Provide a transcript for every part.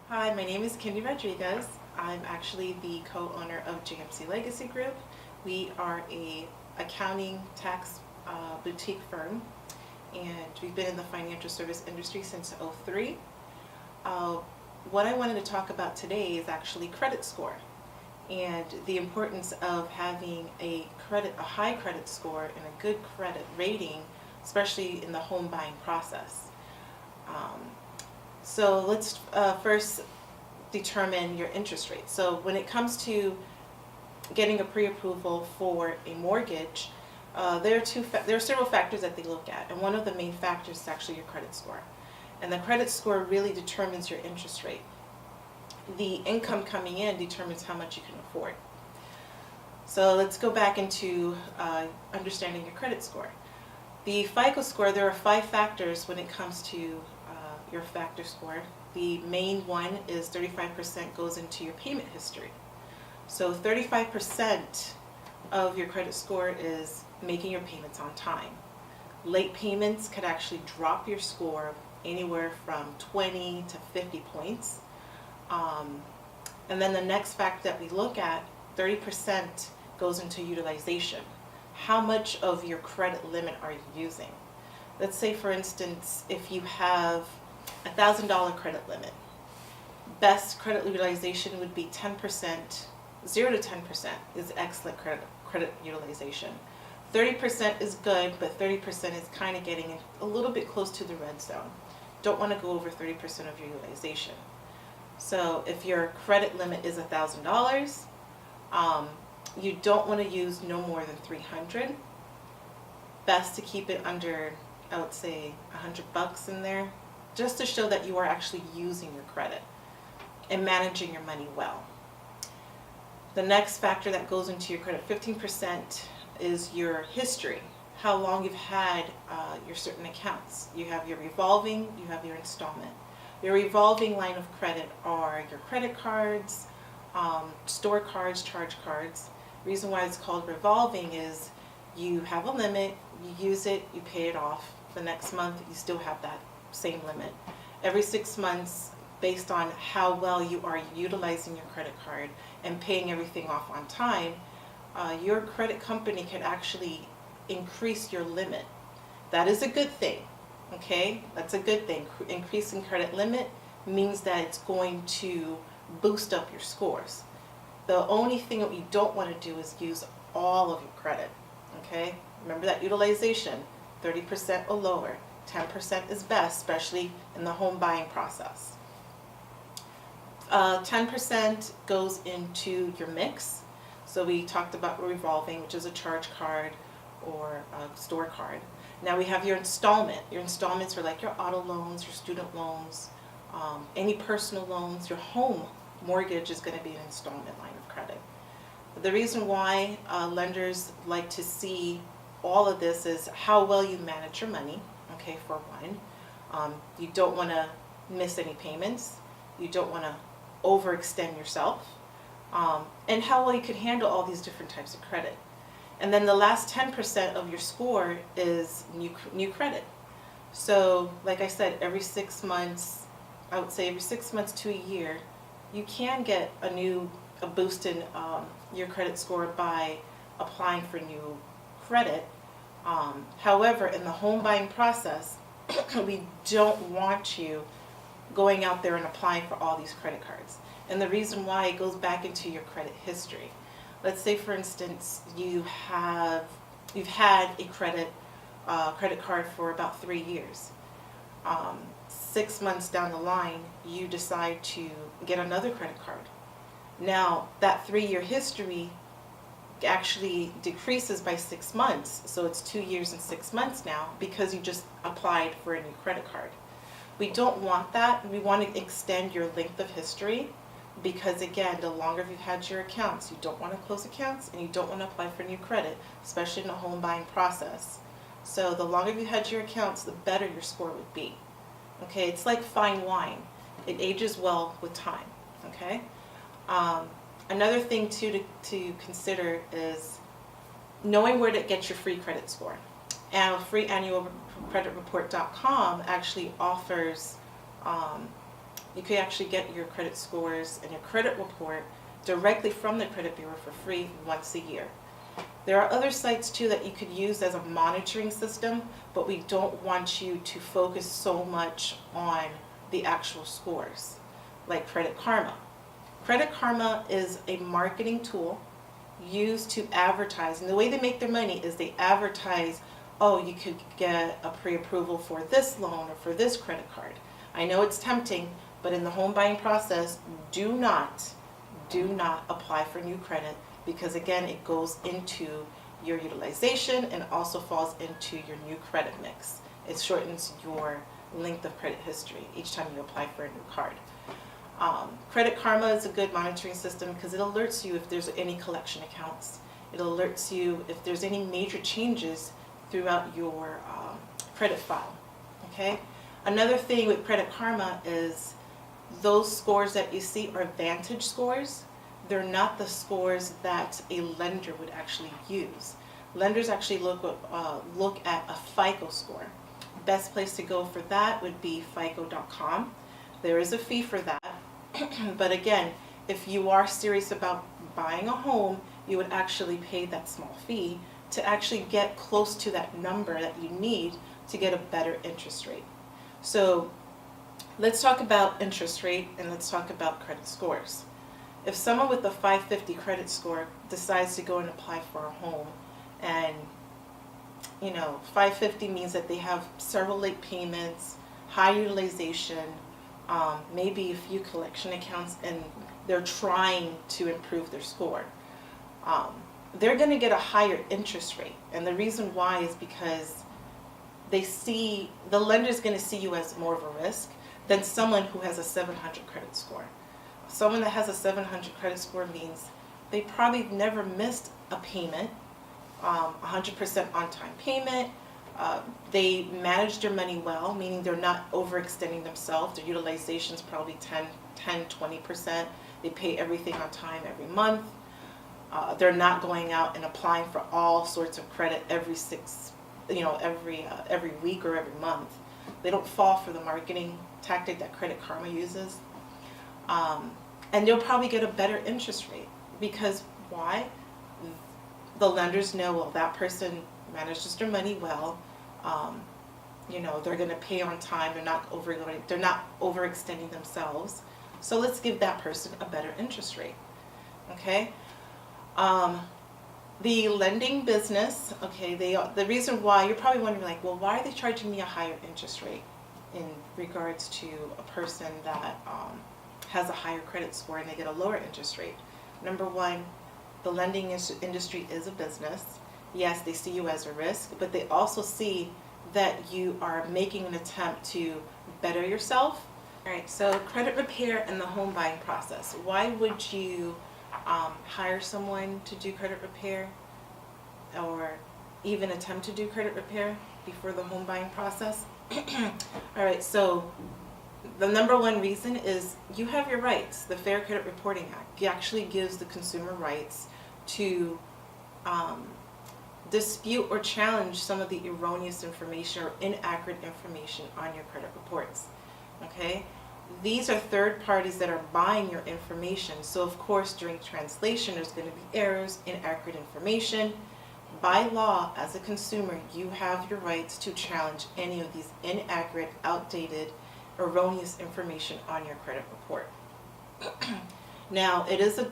Hi, my name is Kinndy Rodriguez. I'm actually the co-owner of JMC Legacy Group. We are a accounting tax boutique firm, and we've been in the financial service industry since '03. What I wanted to talk about today is actually credit score and the importance of having a high credit score and a good credit rating, especially in the home buying process. Um, so let's first determine your interest rate. So when it comes to getting a pre-approval for a mortgage, there are several factors that they look at, and one of the main factors is actually your credit score. And the credit score really determines your interest rate. The income coming in determines how much you can afford. So let's go back into understanding your credit score. The FICO score, there are 5 factors when it comes to your factor score. The main one is 35% goes into your payment history. So 35% of your credit score is making your payments on time. Late payments could actually drop your score anywhere from 20 to 50 points. And then the next factor that we look at, 30% goes into utilization. How much of your credit limit are you using? Let's say, for instance, if you have a $1,000 credit limit, best credit utilization would be 10%. 0 to 10% is excellent credit utilization. 30% is good, but 30% is kind of getting a little bit close to the red zone. Don't want to go over 30% of your utilization. So if your credit limit is $1,000, you don't want to use no more than $300. Best to keep it under, I would say, $100 in there, just to show that you are actually using your credit and managing your money well. The next factor that goes into your credit, 15%, is your history. How long you've had your certain accounts. You have your revolving, you have your installment. Your revolving line of credit are your credit cards, store cards, charge cards. The reason why it's called revolving is you have a limit, you use it, you pay it off. The next month you still have that same limit. Every 6 months, based on how well you are utilizing your credit card and paying everything off on time, your credit company can actually increase your limit. That is a good thing, okay? That's a good thing. Increasing credit limit means that it's going to boost up your scores. The only thing that you don't want to do is use all of your credit, okay? Remember that utilization, 30% or lower. 10% is best, especially in the home buying process. 10% goes into your mix. So we talked about revolving, which is a charge card or a store card. Now we have your installment. Your installments are like your auto loans, your student loans, any personal loans. Your home mortgage is going to be an installment line of credit. The reason why lenders like to see all of this is how well you manage your money. Okay, for one, you don't want to miss any payments. You don't want to overextend yourself, and how well you can handle all these different types of credit. And then the last 10% of your score is new credit. So, like I said, every 6 months, I would say every 6 months to a year, you can get a boost in your credit score by applying for new credit. However, in the home buying process, we don't want you going out there and applying for all these credit cards. And the reason why, it goes back into your credit history. Let's say, for instance, you've had a credit card for about 3 years. 6 months down the line, you decide to get another credit card. Now, that 3-year history actually decreases by 6 months, so it's 2 years and 6 months now because you just applied for a new credit card. We don't want that. We want to extend your length of history because, again, the longer you've had your accounts, you don't want to close accounts and you don't want to apply for new credit, especially in the home buying process. So the longer you had your accounts, the better your score would be. Okay, it's like fine wine. It ages well with time. Okay. Another thing to consider is knowing where to get your free credit score. And freeannualcreditreport.com actually offers You could actually get your credit scores and your credit report directly from the credit bureau for free once a year. There are other sites too that you could use as a monitoring system, but we don't want you to focus so much on the actual scores, like Credit Karma. Credit Karma is a marketing tool used to advertise, and the way they make their money is they advertise, oh, you could get a pre-approval for this loan or for this credit card. I know it's tempting, but in the home buying process, do not apply for new credit, because again, it goes into your utilization and also falls into your new credit mix. It shortens your length of credit history each time you apply for a new card. Credit Karma is a good monitoring system because it alerts you if there's any collection accounts. It alerts you if there's any major changes throughout your credit file. Okay. Another thing with Credit Karma is those scores that you see are Vantage scores. They're not the scores that a lender would actually use. Lenders actually look at a FICO score. Best place to go for that would be FICO.com. There is a fee for that, but again, if you are serious about buying a home, you would actually pay that small fee to actually get close to that number that you need to get a better interest rate. So let's talk about interest rate and let's talk about credit scores. If someone with a 550 credit score decides to go and apply for a home, and 550 means that they have several late payments, high utilization, maybe a few collection accounts, and they're trying to improve their score, they're going to get a higher interest rate. And the reason why is because the lender's going to see you as more of a risk than someone who has a 700 credit score. Someone that has a 700 credit score means they probably never missed a payment, 100% on-time payment. They manage their money well, meaning they're not overextending themselves. Their utilization is probably 20%. They pay everything on time every month. They're not going out and applying for all sorts of credit every week or every month. They don't fall for the marketing tactic that Credit Karma uses. And they'll probably get a better interest rate because why? The lenders know, well, that person manages their money well. They're going to pay on time. They're not overextending themselves. So let's give that person a better interest rate. Okay. The lending business. Okay. The reason why you're probably wondering, like, well, why are they charging me a higher interest rate in regards to a person that has a higher credit score and they get a lower interest rate? Number one, the lending industry is a business. Yes, they see you as a risk, but they also see that you are making an attempt to better yourself. All right, so credit repair and the home buying process. Why would you hire someone to do credit repair or even attempt to do credit repair before the home buying process? All right, so the number one reason is you have your rights. The Fair Credit Reporting Act actually gives the consumer rights to dispute or challenge some of the erroneous information or inaccurate information on your credit reports. Okay? These are third parties that are buying your information. So of course during translation there's going to be errors, inaccurate information. By law, as a consumer, you have your rights to challenge any of these inaccurate, outdated, erroneous information on your credit report. Now, it is a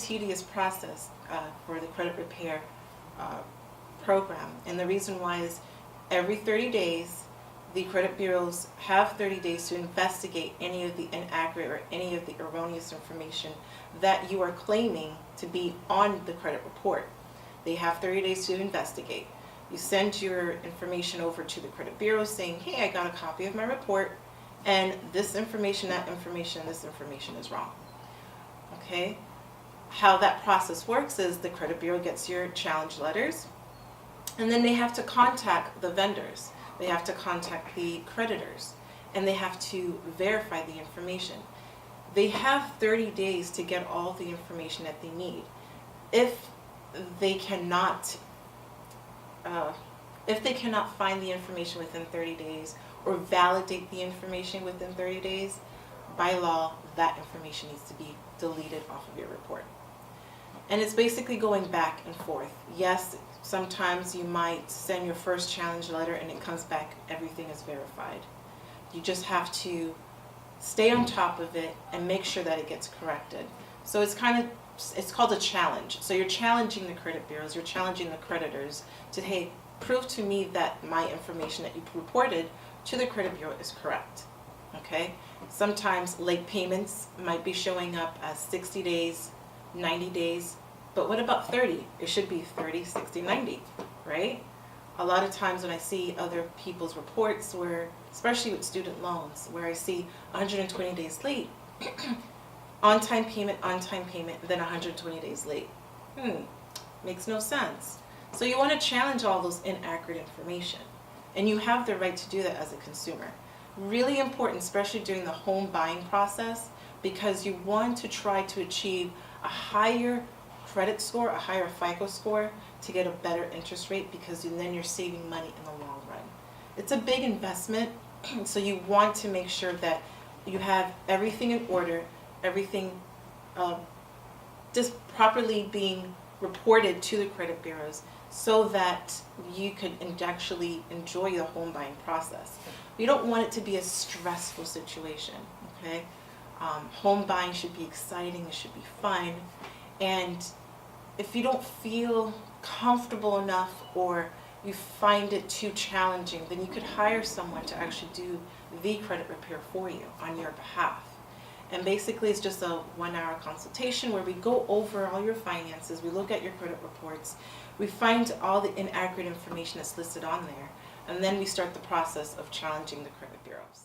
tedious process for the credit repair program, and the reason why is every 30 days the credit bureaus have 30 days to investigate any of the inaccurate or any of the erroneous information that you are claiming to be on the credit report. They have 30 days to investigate. You send your information over to the credit bureau saying, hey, I got a copy of my report, and this information, that information, this information is wrong. Okay? How that process works is the credit bureau gets your challenge letters, and then they have to contact the vendors. They have to contact the creditors, and they have to verify the information. They have 30 days to get all the information that they need. If they cannot If they cannot find the information within 30 days or validate the information within 30 days, by law, that information needs to be deleted off of your report. And it's basically going back and forth. Yes, sometimes you might send your first challenge letter and it comes back, everything is verified. You just have to stay on top of it and make sure that it gets corrected. So it's called a challenge. So you're challenging the credit bureaus, you're challenging the creditors to, hey, prove to me that my information that you reported to the credit bureau is correct. Okay? Sometimes late payments might be showing up as 60 days, 90 days, but what about 30? It should be 30, 60, 90, right? A lot of times when I see other people's reports where, especially with student loans, where I see 120 days late, on-time payment, then 120 days late. Makes no sense. So you want to challenge all those inaccurate information. And you have the right to do that as a consumer. Really important, especially during the home buying process, because you want to try to achieve a higher credit score, a higher FICO score, to get a better interest rate, because then you're saving money in the long run. It's a big investment, so you want to make sure that you have everything in order, everything just properly being reported to the credit bureaus so that you could actually enjoy the home buying process. You don't want it to be a stressful situation, okay? Home buying should be exciting, it should be fun, and if you don't feel comfortable enough or you find it too challenging, then you could hire someone to actually do the credit repair for you on your behalf. And basically it's just a 1-hour consultation where we go over all your finances, we look at your credit reports, we find all the inaccurate information that's listed on there, and then we start the process of challenging the credit bureaus.